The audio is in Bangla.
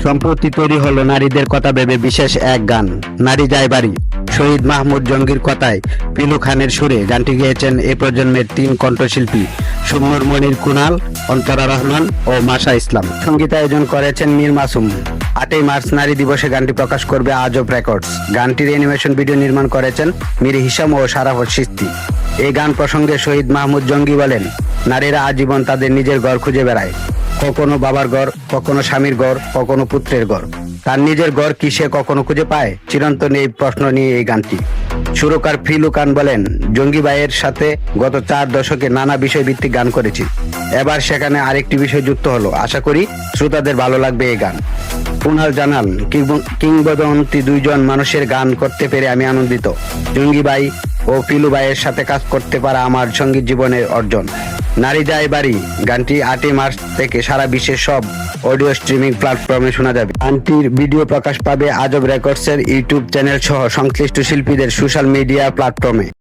সম্প্রতি তৈরি হলো নারীদের কথা ভেবে বিশেষ এক গান, নারী যায় বাড়ি। শহীদ মাহমুদ জঙ্গির কথায় পিলু খানের সুরে গানটি গেয়েছেন এ প্রজন্মের 3 কণ্ঠশিল্পী সুন্নুর মনির কুনাল, অন্তরা রহমান ও মাশা ইসলাম। সঙ্গীতায়োজন করেছেন মীর মাসুম। 8ই মার্চ নারী দিবসে গানটি প্রকাশ করবে আজব রেকর্ডস। গানটির অ্যানিমেশন ভিডিও নির্মাণ করেছেন মীর হিসাম ও সারাফত সিস্তি। এই গান প্রসঙ্গে শহীদ মাহমুদ জঙ্গি বলেন, নারীরা আজীবন তাদের নিজের ঘর খুঁজে বেড়ায়, কখনো বাবার ঘর, কখনো স্বামীর ঘর, কখনো পুত্রের ঘর। তার নিজের ঘর কি সে কখনো খুঁজে পায়? চিরন্তন এই প্রশ্ন নিয়ে এই গানটি। সুরকার ফিলু খান বলেন, জঙ্গি ভাইয়ের সাথে গত 4 দশকে নানা বিষয় ভিত্তিক গান করেছি, এবার সেখানে আরেকটি বিষয় যুক্ত হলো। আশা করি শ্রোতাদের ভালো লাগবে এই গান। কুনাল জানান, কিংবদন্তি 2 জন মানুষের গান করতে পেরে আমি আনন্দিত। জঙ্গি ভাই ও পিলু ভাইয়ের সাথে কাজ করতে পারা আমার সঙ্গীত জীবনের অর্জন। নারী যায় বাড়ি গানটি 8ই মার্চ থেকে সারা বিশ্বের সব অডিও স্ট্রিমিং প্ল্যাটফর্মে শোনা যাবে। গানটির ভিডিও প্রকাশ পাবে আজব রেকর্ডসের ইউটিউব চ্যানেল সহ সংশ্লিষ্ট শিল্পীদের সোশ্যাল মিডিয়া প্ল্যাটফর্মে।